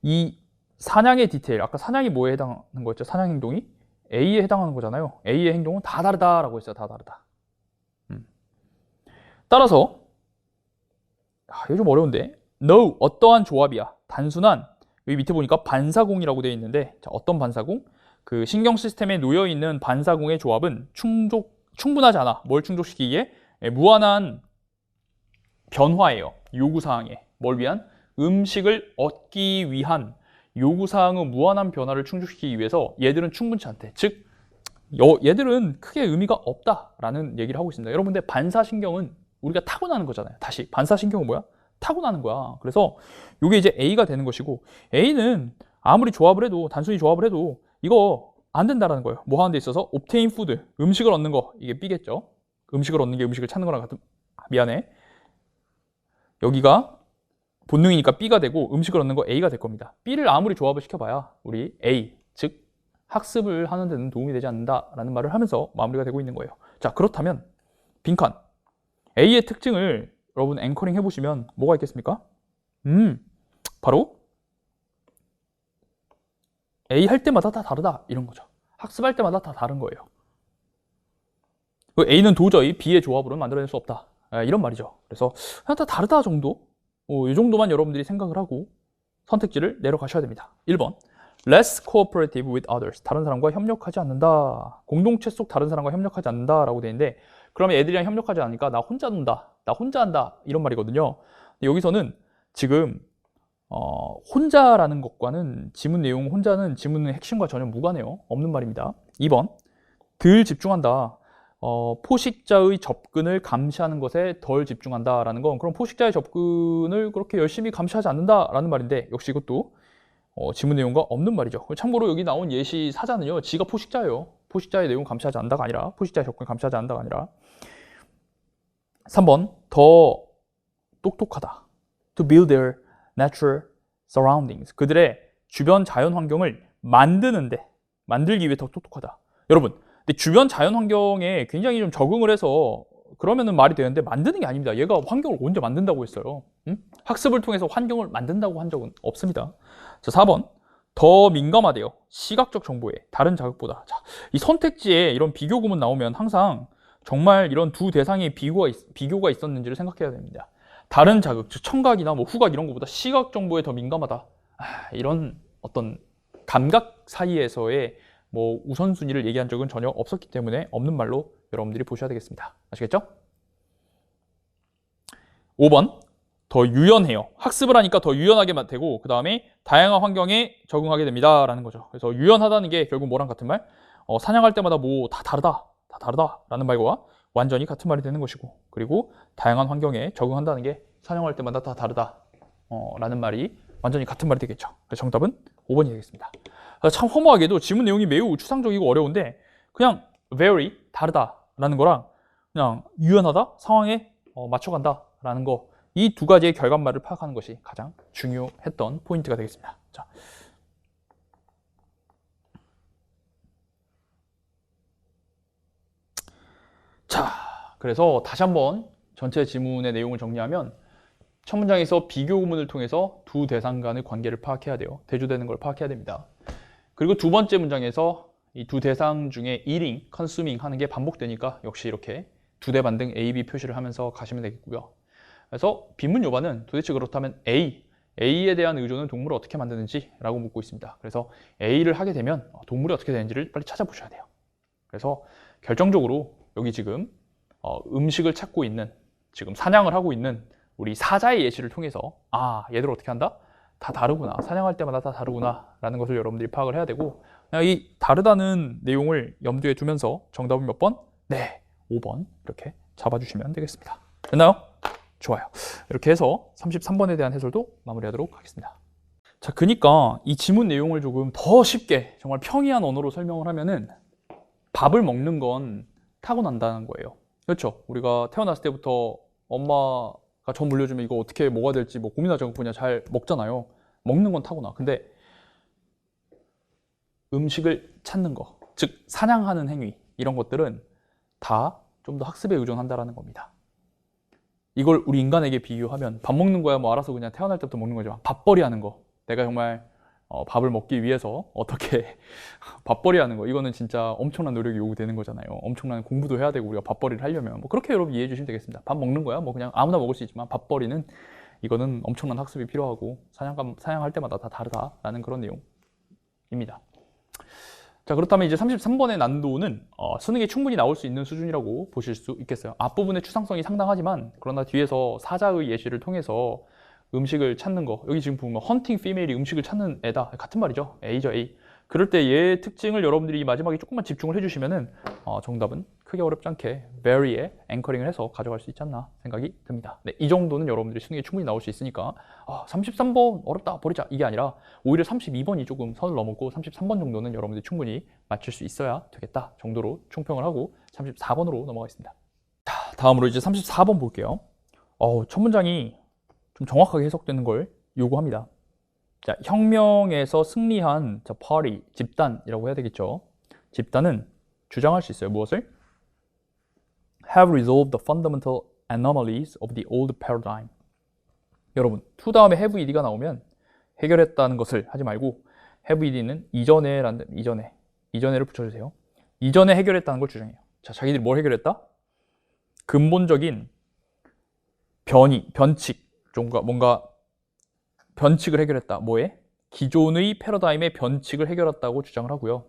이 사냥의 디테일, 아까 사냥이 뭐에 해당하는 거였죠? 사냥 행동이 A에 해당하는 거잖아요. A의 행동은 다 다르다라고 했어요. 다 다르다. 따라서 이거 좀 어려운데, no, 어떠한 조합이야. 단순한, 여기 밑에 보니까 반사공이라고 되어 있는데, 자, 어떤 반사공? 그 신경 시스템에 놓여 있는 반사공의 조합은 충분하지 않아. 뭘 충족시키기에? 무한한 변화예요. 요구사항에. 뭘 위한? 음식을 얻기 위한 요구사항의 무한한 변화를 충족시키기 위해서 얘들은 충분치 않대. 즉, 얘들은 크게 의미가 없다라는 얘기를 하고 있습니다. 여러분들 반사신경은 우리가 타고나는 거잖아요. 다시 반사신경은 뭐야? 타고나는 거야. 그래서 이게 이제 A가 되는 것이고, A는 아무리 조합을 해도, 단순히 조합을 해도 이거 안 된다라는 거예요. 뭐 하는 데 있어서 obtain food, 음식을 얻는 거, 이게 B겠죠. 음식을 얻는 게 음식을 찾는 거랑 같은, 미안해. 여기가 본능이니까 B가 되고 음식을 얻는 거 A가 될 겁니다. B를 아무리 조합을 시켜봐야 우리 A, 즉 학습을 하는 데는 도움이 되지 않는다라는 말을 하면서 마무리가 되고 있는 거예요. 자, 그렇다면 빈칸 A의 특징을 여러분 앵커링 해보시면 뭐가 있겠습니까? 바로 A 할 때마다 다 다르다 이런 거죠. 학습할 때마다 다 다른 거예요. A는 도저히 B의 조합으로는 만들어낼 수 없다 이런 말이죠. 그래서 그냥 다 다르다 정도, 이 정도만 여러분들이 생각을 하고 선택지를 내려가셔야 됩니다. 1번 less cooperative with others, 다른 사람과 협력하지 않는다. 공동체 속 다른 사람과 협력하지 않는다 라고 되어 있는데, 그러면 애들이랑 협력하지 않으니까 나 혼자 논다, 나 혼자 한다 이런 말이거든요. 여기서는 지금 혼자라는 것과는 지문 내용, 혼자는 지문의 핵심과 전혀 무관해요. 없는 말입니다. 2번 덜 집중한다. 포식자의 접근을 감시하는 것에 덜 집중한다라는 건, 그럼 포식자의 접근을 그렇게 열심히 감시하지 않는다라는 말인데, 역시 이것도 지문 내용과 없는 말이죠. 참고로 여기 나온 예시 사자는요, 지가 포식자예요. 포식자의 내용 감시하지 않는다가 아니라, 포식자의 접근 감시하지 않는다가 아니라. 3번 더 똑똑하다. To build their natural surroundings, 그들의 주변 자연 환경을 만들기 위해 더 똑똑하다. 여러분, 근데 주변 자연 환경에 굉장히 좀 적응을 해서 그러면은 말이 되는데, 만드는 게 아닙니다. 얘가 환경을 언제 만든다고 했어요? 학습을 통해서 환경을 만든다고 한 적은 없습니다. 자, 4번 더 민감하대요. 시각적 정보에, 다른 자극보다. 자, 이 선택지에 이런 비교 구문 나오면 항상 정말 이런 두 대상의 비교가 있었는지를 생각해야 됩니다. 다른 자극, 즉 청각이나 뭐 후각 이런 것보다 시각 정보에 더 민감하다. 이런 어떤 감각 사이에서의 뭐 우선순위를 얘기한 적은 전혀 없었기 때문에 없는 말로 여러분들이 보셔야 되겠습니다. 아시겠죠? 5번 더 유연해요. 학습을 하니까 더 유연하게 되고, 그 다음에 다양한 환경에 적응하게 됩니다 라는 거죠. 그래서 유연하다는 게 결국 뭐랑 같은 말? 사냥할 때마다 뭐 다 다르다 라는 말과 완전히 같은 말이 되는 것이고, 그리고 다양한 환경에 적응한다는 게 사냥할 때마다 다 다르다 라는 말이 완전히 같은 말이 되겠죠. 그래서 정답은 5번이 되겠습니다. 참 허무하게도 지문 내용이 매우 추상적이고 어려운데, 그냥 very, 다르다 라는 거랑 그냥 유연하다, 상황에 맞춰간다 라는 거, 이 두 가지의 결과말을 파악하는 것이 가장 중요했던 포인트가 되겠습니다. 자, 그래서 다시 한번 전체 지문의 내용을 정리하면, 첫 문장에서 비교 구문을 통해서 두 대상 간의 관계를 파악해야 돼요. 대조되는 걸 파악해야 됩니다. 그리고 두 번째 문장에서 이 두 대상 중에 eating, consuming 하는 게 반복되니까 역시 이렇게 두 대 반등 A, B 표시를 하면서 가시면 되겠고요. 그래서 빈문 요반은 도대체 그렇다면 A에 대한 의존은 동물을 어떻게 만드는지 라고 묻고 있습니다. 그래서 A를 하게 되면 동물이 어떻게 되는지를 빨리 찾아보셔야 돼요. 그래서 결정적으로 여기 지금 음식을 찾고 있는, 지금 사냥을 하고 있는 우리 사자의 예시를 통해서 얘들 어떻게 한다? 다 다르구나. 사냥할 때마다 다 다르구나 라는 것을 여러분들이 파악을 해야 되고, 그냥 이 다르다는 내용을 염두에 두면서 정답은 몇 번? 네, 5번 이렇게 잡아주시면 되겠습니다. 됐나요? 좋아요. 이렇게 해서 33번에 대한 해설도 마무리하도록 하겠습니다. 자, 그러니까 이 지문 내용을 조금 더 쉽게 정말 평이한 언어로 설명을 하면은 밥을 먹는 건 타고난다는 거예요. 그렇죠? 우리가 태어났을 때부터 엄마가 전 물려주면 이거 어떻게 뭐가 될지 뭐 고민하지 않고 그냥 잘 먹잖아요. 먹는 건 타고나. 근데 음식을 찾는 거, 즉 사냥하는 행위, 이런 것들은 다 좀 더 학습에 의존한다라는 겁니다. 이걸 우리 인간에게 비유하면 밥 먹는 거야 뭐 알아서 그냥 태어날 때부터 먹는 거지만 밥벌이 하는 거, 내가 정말 밥을 먹기 위해서 어떻게 밥벌이 하는 거, 이거는 진짜 엄청난 노력이 요구되는 거잖아요. 엄청난 공부도 해야 되고 우리가 밥벌이를 하려면 뭐 그렇게 여러분 이해해 주시면 되겠습니다. 밥 먹는 거야 뭐 그냥 아무나 먹을 수 있지만 밥벌이는 이거는 엄청난 학습이 필요하고 사냥할 때마다 다 다르다라는 그런 내용입니다. 자, 그렇다면 이제 33번의 난도는 수능에 충분히 나올 수 있는 수준이라고 보실 수 있겠어요. 앞부분의 추상성이 상당하지만 그러나 뒤에서 사자의 예시를 통해서 음식을 찾는 거, 여기 지금 보면 헌팅 피메일이 음식을 찾는 애다, 같은 말이죠. A죠, A. 그럴 때 얘의 특징을 여러분들이 마지막에 조금만 집중을 해주시면은 정답은 크게 어렵지 않게 very에 앵커링을 해서 가져갈 수 있지 않나 생각이 듭니다. 네, 이 정도는 여러분들이 수능에 충분히 나올 수 있으니까 33번 어렵다 버리자 이게 아니라 오히려 32번이 조금 선을 넘었고 33번 정도는 여러분들이 충분히 맞출 수 있어야 되겠다 정도로 총평을 하고 34번으로 넘어가겠습니다. 자, 다음으로 이제 34번 볼게요. 첫 문장이 좀 정확하게 해석되는 걸 요구합니다. 자, 혁명에서 승리한 party, 집단이라고 해야 되겠죠. 집단은 주장할 수 있어요. 무엇을? Have resolved the fundamental anomalies of the old paradigm. 여러분, to 다음에 have ed가 나오면 해결했다는 것을 하지 말고 have ed는 이전에를 붙여주세요. 이전에 해결했다는 걸 주장해요. 자, 자기들이 뭘 해결했다? 근본적인 변칙, 뭔가 변칙을 해결했다. 뭐에? 기존의 패러다임의 변칙을 해결했다고 주장을 하고요.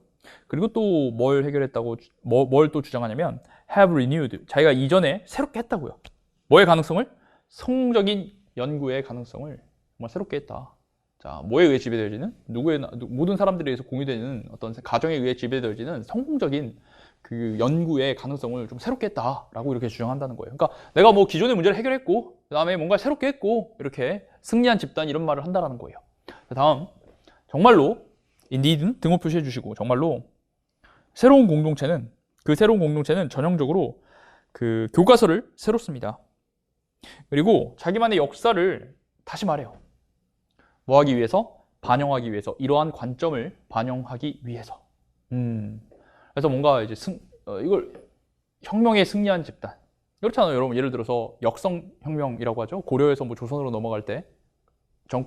그리고 또 뭘 해결했다고, 뭘 또 주장하냐면 have renewed, 자기가 이전에 새롭게 했다고요. 뭐의 가능성을? 성공적인 연구의 가능성을 정말 새롭게 했다. 자, 뭐에 의해 지배되어지는? 모든 사람들에 의해서 공유되는 어떤 가정에 의해 지배되어지는 성공적인 그 연구의 가능성을 좀 새롭게 했다라고 이렇게 주장한다는 거예요. 그러니까 내가 뭐 기존의 문제를 해결했고 그 다음에 뭔가 새롭게 했고 이렇게 승리한 집단 이런 말을 한다라는 거예요. 다음, 정말로 indeed는 등호 표시해 주시고, 정말로 새로운 공동체는 전형적으로 그 교과서를 새로 씁니다. 그리고 자기만의 역사를 다시 말해요. 뭐 하기 위해서? 반영하기 위해서. 이러한 관점을 반영하기 위해서. 그래서 뭔가 이제 이걸 혁명에 승리한 집단. 그렇잖아요. 여러분, 예를 들어서 역성혁명이라고 하죠. 고려에서 뭐 조선으로 넘어갈 때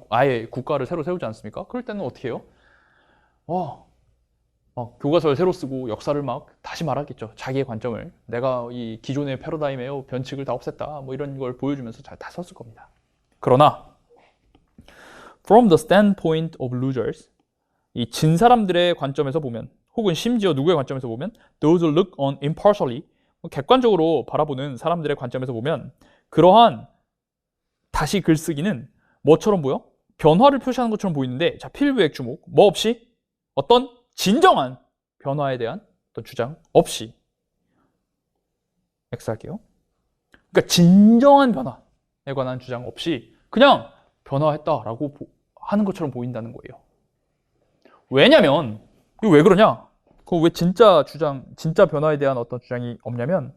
아예 국가를 새로 세우지 않습니까? 그럴 때는 어떻게 해요? 교과서를 새로 쓰고 역사를 막 다시 말하겠죠. 자기의 관점을. 내가 이 기존의 패러다임의 변칙을 다 없앴다. 뭐 이런 걸 보여주면서 잘 다 썼을 겁니다. 그러나 from the standpoint of losers, 이 진 사람들의 관점에서 보면, 혹은 심지어 누구의 관점에서 보면, those who look on impartially, 객관적으로 바라보는 사람들의 관점에서 보면, 그러한 다시 글쓰기는 뭐처럼 보여? 변화를 표시하는 것처럼 보이는데, 자, 필부액 주목. 뭐 없이? 어떤 진정한 변화에 대한 어떤 주장 없이. X 할게요. 그러니까 진정한 변화에 관한 주장 없이 그냥 변화했다라고 하는 것처럼 보인다는 거예요. 왜냐면, 이거 왜 그러냐? 왜 진짜 변화에 대한 어떤 주장이 없냐면,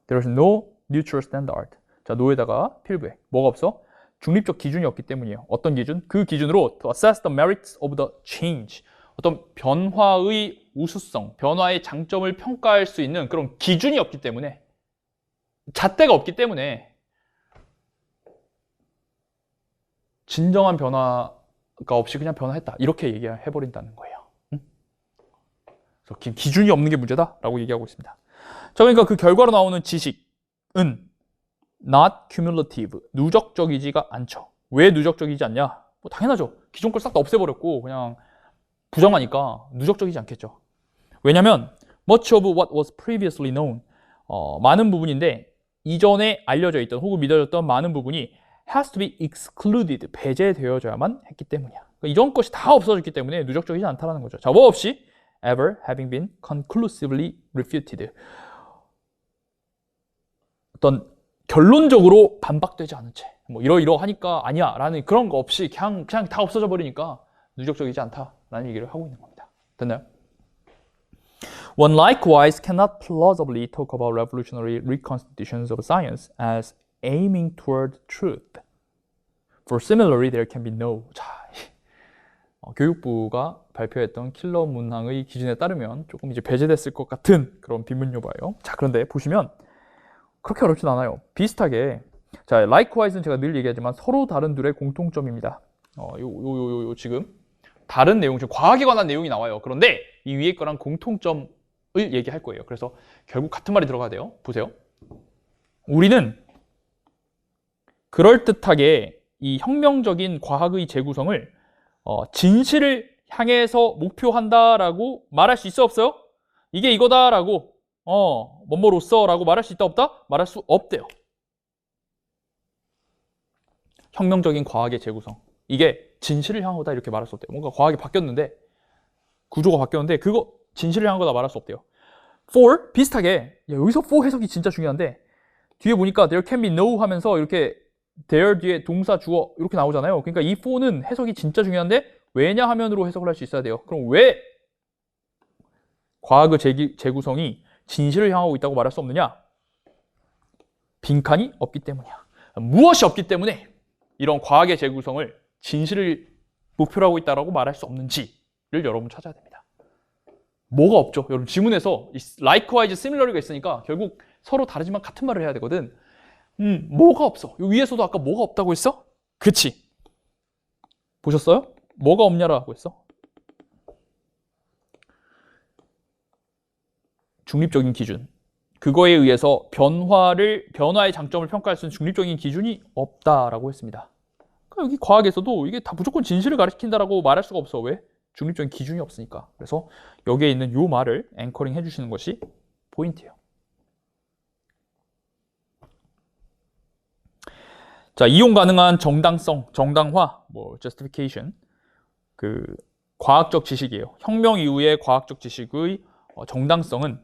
there is no neutral standard. 자, no에다가 필부액. 뭐가 없어? 중립적 기준이 없기 때문이에요. 어떤 기준? 그 기준으로 to assess the merits of the change. 어떤 변화의 우수성, 변화의 장점을 평가할 수 있는 그런 기준이 없기 때문에, 잣대가 없기 때문에 진정한 변화가 없이 그냥 변화했다. 이렇게 얘기해버린다는 거예요. 그래서 기준이 없는 게 문제다라고 얘기하고 있습니다. 자, 그러니까 그 결과로 나오는 지식은 not cumulative, 누적적이지가 않죠. 왜 누적적이지 않냐? 뭐 당연하죠. 기존 걸 싹 다 없애버렸고 그냥 부정하니까 누적적이지 않겠죠. 왜냐면 much of what was previously known, 많은 부분인데 이전에 알려져 있던 혹은 믿어졌던 많은 부분이 has to be excluded, 배제되어져야만 했기 때문이야. 그러니까 이전 것이 다 없어졌기 때문에 누적적이지 않다는 거죠. 자, 뭐 없이 ever having been conclusively refuted, 어떤 결론적으로 반박되지 않은 채, 뭐 이러이러하니까 아니야 라는 그런 거 없이 그냥 다 없어져 버리니까 누적적이지 않다라는 얘기를 하고 있는 겁니다. 됐나요? One likewise cannot plausibly talk about revolutionary reconstitutions of science as aiming toward truth. For similarly, there can be no. 자, 교육부가 발표했던 킬러 문항의 기준에 따르면 조금 이제 배제됐을 것 같은 그런 비문요봐요. 자, 그런데 보시면 그렇게 어렵진 않아요. 비슷하게, 자, likewise는 제가 늘 얘기하지만 서로 다른 둘의 공통점입니다. 지금 다른 내용, 지금 과학에 관한 내용이 나와요. 그런데 이 위에 거랑 공통점을 얘기할 거예요. 그래서 결국 같은 말이 들어가야 돼요. 보세요. 우리는 그럴듯하게 이 혁명적인 과학의 재구성을 진실을 향해서 목표한다라고 말할 수 있어, 없어요? 이게 이거다라고 뭐뭐로써라고 말할 수 있다, 없다? 말할 수 없대요. 혁명적인 과학의 재구성, 이게 진실을 향한 거다 이렇게 말할 수 없대요. 뭔가 과학이 바뀌었는데, 구조가 바뀌었는데 그거 진실을 향한 거다 말할 수 없대요. for, 비슷하게, 여기서 for 해석이 진짜 중요한데 뒤에 보니까 there can be no 하면서 이렇게 there 뒤에 동사 주어 이렇게 나오잖아요. 그러니까 이 for는 해석이 진짜 중요한데 왜냐하면으로 해석을 할 수 있어야 돼요. 그럼 왜 과학의 재구성이 진실을 향하고 있다고 말할 수 없느냐? 빈칸이 없기 때문이야. 무엇이 없기 때문에 이런 과학의 재구성을 진실을 목표로 하고 있다고 말할 수 없는지를 여러분 찾아야 됩니다. 뭐가 없죠? 여러분 지문에서 likewise, similarly가 있으니까 결국 서로 다르지만 같은 말을 해야 되거든. 뭐가 없어? 여기 위에서도 아까 뭐가 없다고 했어? 그치? 보셨어요? 뭐가 없냐라고 했어? 중립적인 기준. 그거에 의해서 변화의 장점을 평가할 수 있는 중립적인 기준이 없다라고 했습니다. 그러니까 여기 과학에서도 이게 다 무조건 진실을 가리킨다라고 말할 수가 없어. 왜? 중립적인 기준이 없으니까. 그래서 여기에 있는 요 말을 앵커링 해주시는 것이 포인트예요. 자, 이용 가능한 정당성, 정당화, justification, 그 과학적 지식이에요. 혁명 이후의 과학적 지식의 정당성은,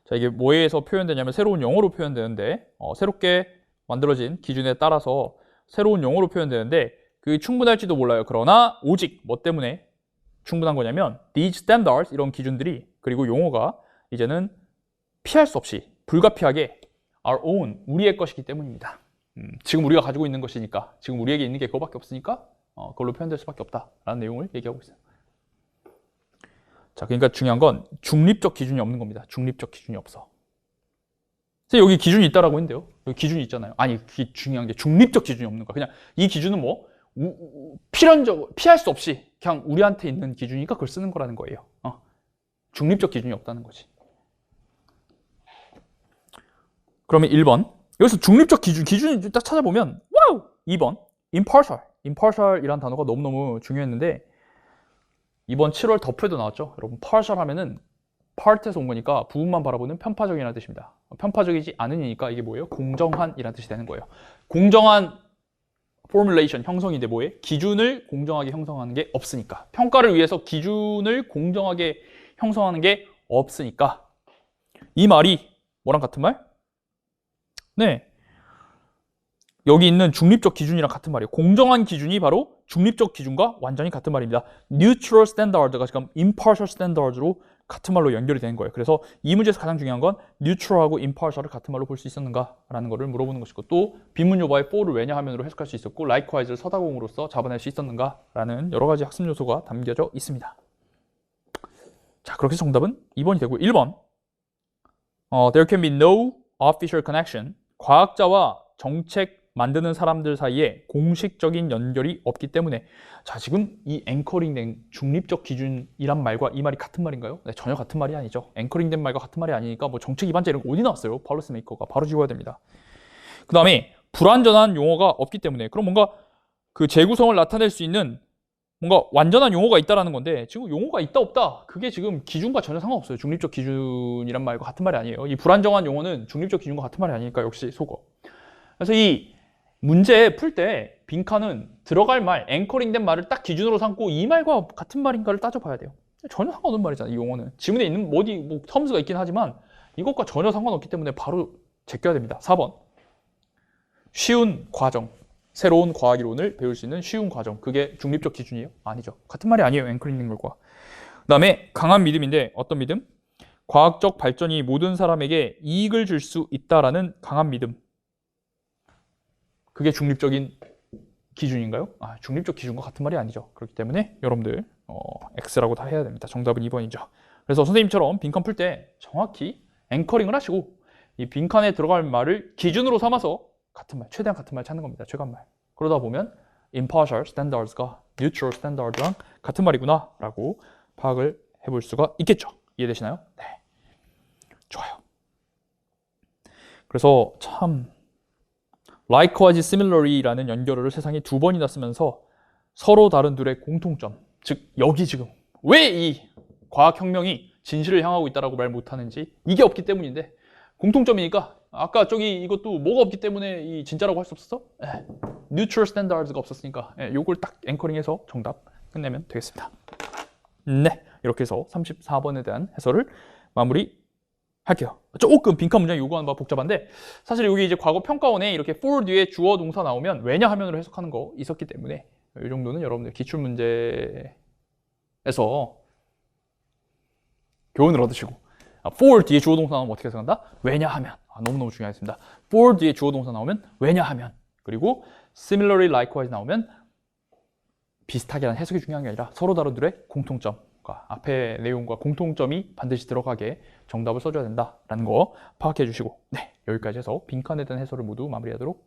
자, 이게 뭐에서 표현되냐면 새로운 용어로 표현되는데, 새롭게 만들어진 기준에 따라서 새로운 용어로 표현되는데 그게 충분할지도 몰라요. 그러나 오직 뭐 때문에 충분한 거냐면 these standards, 이런 기준들이, 그리고 용어가 이제는 피할 수 없이 불가피하게 our own, 우리의 것이기 때문입니다. 지금 우리가 가지고 있는 것이니까, 지금 우리에게 있는 게 그거밖에 없으니까 그걸로 표현될 수밖에 없다라는 내용을 얘기하고 있어요. 자, 그러니까 중요한 건 중립적 기준이 없는 겁니다. 중립적 기준이 없어. 그래서 여기 기준이 있다라고 했는데요. 여기 기준이 있잖아요. 아니, 그게 중요한 게 중립적 기준이 없는 거야. 그냥 이 기준은 뭐 피할 수 없이 그냥 우리한테 있는 기준이니까 그걸 쓰는 거라는 거예요. 중립적 기준이 없다는 거지. 그러면 1번. 여기서 중립적 기준이 딱 찾아보면 와우! 2번. impartial. impartial이라는 단어가 너무너무 중요했는데 이번 7월 덮에도 나왔죠. 여러분, partial 하면은 part에서 온 거니까 부분만 바라보는 편파적이라는 뜻입니다. 편파적이지 않으니까 이게 뭐예요? 공정한이라는 뜻이 되는 거예요. 공정한 formulation, 형성인데 뭐예요? 기준을 공정하게 형성하는 게 없으니까. 평가를 위해서 기준을 공정하게 형성하는 게 없으니까. 이 말이 뭐랑 같은 말? 네, 여기 있는 중립적 기준이랑 같은 말이에요. 공정한 기준이 바로 중립적 기준과 완전히 같은 말입니다. neutral standard가 지금 impartial standard로 같은 말로 연결이 되는 거예요. 그래서 이 문제에서 가장 중요한 건 neutral하고 impartial을 같은 말로 볼 수 있었는가라는 거를 물어보는 것이고, 또 비문요바의 for를 왜냐하면으로 해석할 수 있었고 likewise를 서다공으로서 잡아낼 수 있었는가라는 여러 가지 학습 요소가 담겨져 있습니다. 자, 그렇게 해서 정답은 2번이 되고, 1번 there can be no official connection, 과학자와 정책 만드는 사람들 사이에 공식적인 연결이 없기 때문에. 자, 지금 이 앵커링된 중립적 기준이란 말과 이 말이 같은 말인가요? 네, 전혀 같은 말이 아니죠. 앵커링된 말과 같은 말이 아니니까 뭐 정책 위반자 이런 거 어디 나왔어요? 팔로스 메이커가 바로 지워야 됩니다. 그 다음에 불완전한 용어가 없기 때문에. 그럼 뭔가 그 재구성을 나타낼 수 있는 뭔가 완전한 용어가 있다라는 건데, 지금 용어가 있다 없다 그게 지금 기준과 전혀 상관없어요. 중립적 기준이란 말과 같은 말이 아니에요. 이 불안정한 용어는 중립적 기준과 같은 말이 아니니까 역시 속어. 그래서 이 문제 풀 때 빈칸은 들어갈 말, 앵커링된 말을 딱 기준으로 삼고 이 말과 같은 말인가를 따져봐야 돼요. 전혀 상관없는 말이잖아, 이 용어는. 지문에 있는 어디 뭐 텀스가 있긴 하지만 이것과 전혀 상관없기 때문에 바로 제껴야 됩니다. 4번. 쉬운 과정. 새로운 과학이론을 배울 수 있는 쉬운 과정. 그게 중립적 기준이에요? 아니죠. 같은 말이 아니에요. 앵커링된 것과. 그 다음에 강한 믿음인데 어떤 믿음? 과학적 발전이 모든 사람에게 이익을 줄 수 있다라는 강한 믿음. 그게 중립적인 기준인가요? 중립적 기준과 같은 말이 아니죠. 그렇기 때문에 여러분들 X라고 다 해야 됩니다. 정답은 2번이죠. 그래서 선생님처럼 빈칸 풀 때 정확히 앵커링을 하시고 이 빈칸에 들어갈 말을 기준으로 삼아서 같은 말, 최대한 같은 말 찾는 겁니다. 최간말. 그러다 보면 impartial standards가 neutral standard랑 같은 말이구나 라고 파악을 해볼 수가 있겠죠. 이해되시나요? 네. 좋아요. 그래서 참 likewise, similarly라는 연결어를 세상에 2번이나 쓰면서 서로 다른 둘의 공통점, 즉 여기 지금 왜 이 과학혁명이 진실을 향하고 있다라고 말 못하는지 이게 없기 때문인데, 공통점이니까 아까 저기 이것도 뭐가 없기 때문에 이 진짜라고 할 수 없었어? neutral standards가 없었으니까 요걸 딱 앵커링해서 정답 끝내면 되겠습니다. 네, 이렇게 해서 34번에 대한 해설을 마무리할게요. 조금 빈칸 문장 요구하는 바가 복잡한데, 사실 여기 이제 과거 평가원에 이렇게 for 뒤에 주어 동사 나오면 왜냐하면으로 해석하는 거 있었기 때문에 이 정도는 여러분들 기출 문제에서 교훈을 얻으시고, for 뒤에 주어 동사 나오면 어떻게 해석한다? 왜냐하면. 너무너무 중요하겠습니다. for 뒤에 주어 동사 나오면 왜냐하면, 그리고 similarly, likewise 나오면 비슷하게 하는 해석이 중요한 게 아니라 서로 다른 둘의 공통점과 앞에 내용과 공통점이 반드시 들어가게 정답을 써줘야 된다라는 거 파악해 주시고, 네, 여기까지 해서 빈칸에 대한 해설을 모두 마무리하도록